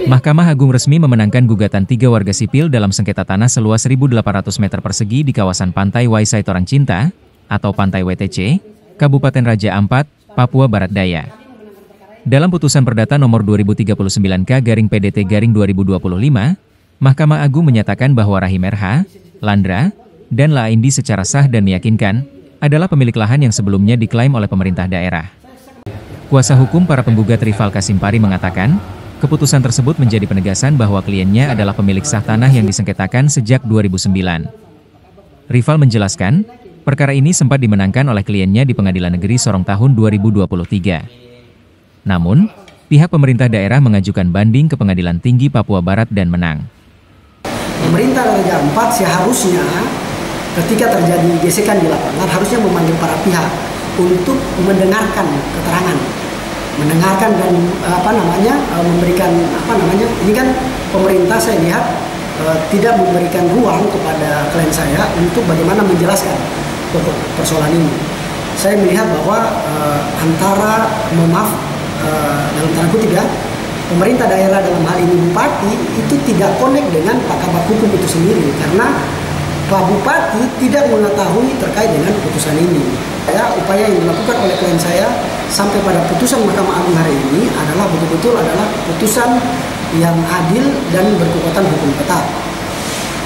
Mahkamah Agung resmi memenangkan gugatan 3 warga sipil dalam sengketa tanah seluas 1.800 meter persegi di kawasan Pantai Waisai Torang Cinta, atau Pantai WTC, Kabupaten Raja Ampat, Papua Barat Daya. Dalam putusan perdata nomor 2039K/PDT/2025, Mahkamah Agung menyatakan bahwa Rahim RH, Landra, dan La Indi secara sah dan meyakinkan adalah pemilik lahan yang sebelumnya diklaim oleh pemerintah daerah. Kuasa hukum para penggugat Rival Kasimpari mengatakan, keputusan tersebut menjadi penegasan bahwa kliennya adalah pemilik sah tanah yang disengketakan sejak 2009. Rival menjelaskan, perkara ini sempat dimenangkan oleh kliennya di Pengadilan Negeri Sorong tahun 2023. Namun, pihak pemerintah daerah mengajukan banding ke Pengadilan Tinggi Papua Barat dan menang. Pemerintah Raja Ampat seharusnya ketika terjadi gesekan di lapangan harusnya memanggil para pihak untuk mendengarkan keterangan. Mendengarkan dan memberikan ini kan pemerintah saya lihat tidak memberikan ruang kepada klien saya untuk bagaimana menjelaskan pokok persoalan ini. Saya melihat bahwa antara dalam tanda kutip ya, pemerintah daerah dalam hal ini bupati itu tidak connect dengan Pak Kabak Hukum itu sendiri karena Pak Bupati tidak mengetahui terkait dengan putusan ini. Upaya yang dilakukan oleh klien saya sampai pada putusan Mahkamah Agung hari ini adalah betul-betul adalah putusan yang adil dan berkekuatan hukum tetap.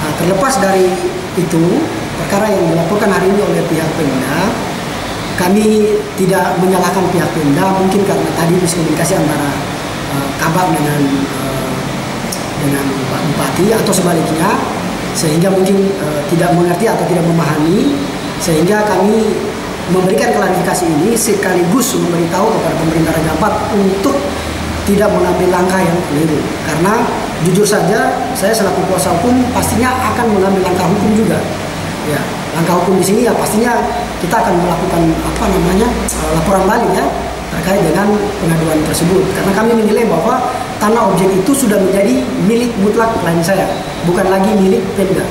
Nah, terlepas dari itu, perkara yang dilaporkan hari ini oleh pihak Pemda, kami tidak menyalahkan pihak Pemda, mungkin karena tadi miskomunikasi antara Kabak dengan Pak Bupati atau sebaliknya, sehingga mungkin tidak mengerti atau tidak memahami, sehingga kami memberikan klarifikasi ini sekaligus memberitahu kepada pemerintah Raja Ampat untuk tidak mengambil langkah yang keliru. Karena jujur saja saya selaku kuasa hukum pastinya akan mengambil langkah hukum juga. Ya, langkah hukum di sini ya pastinya kita akan melakukan laporan balik ya terkait dengan pengaduan tersebut. Karena kami menilai bahwa tanah objek itu sudah menjadi milik mutlak klien saya, bukan lagi milik Pemda.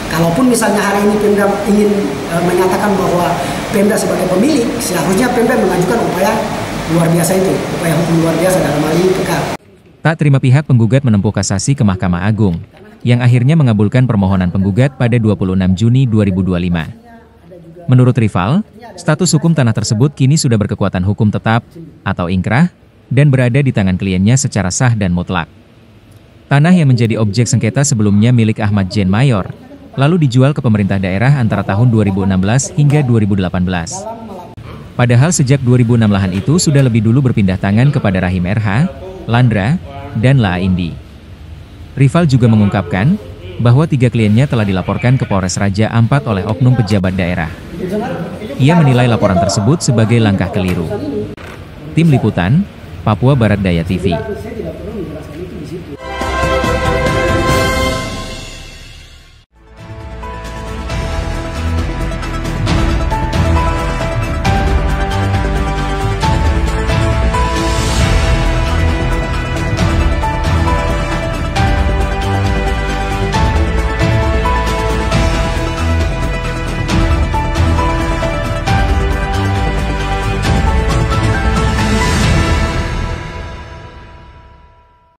Kalaupun misalnya hari ini Pemda ingin menyatakan bahwa Pemda sebagai pemilik, seharusnya Pemda mengajukan upaya luar biasa itu, upaya hukum luar biasa dalam hal ini PK. Tak terima pihak penggugat menempuh kasasi ke Mahkamah Agung, yang akhirnya mengabulkan permohonan penggugat pada 26 Juni 2025. Menurut Rival, status hukum tanah tersebut kini sudah berkekuatan hukum tetap, atau ingkrah, dan berada di tangan kliennya secara sah dan mutlak. Tanah yang menjadi objek sengketa sebelumnya milik Ahmad Jen Mayor, lalu dijual ke pemerintah daerah antara tahun 2016 hingga 2018. Padahal sejak 2006 lahan itu sudah lebih dulu berpindah tangan kepada Rahim RH, Landra, dan La Indi. Rival juga mengungkapkan bahwa 3 kliennya telah dilaporkan ke Polres Raja Ampat oleh oknum pejabat daerah. Ia menilai laporan tersebut sebagai langkah keliru. Tim Liputan, Papua Barat Daya TV.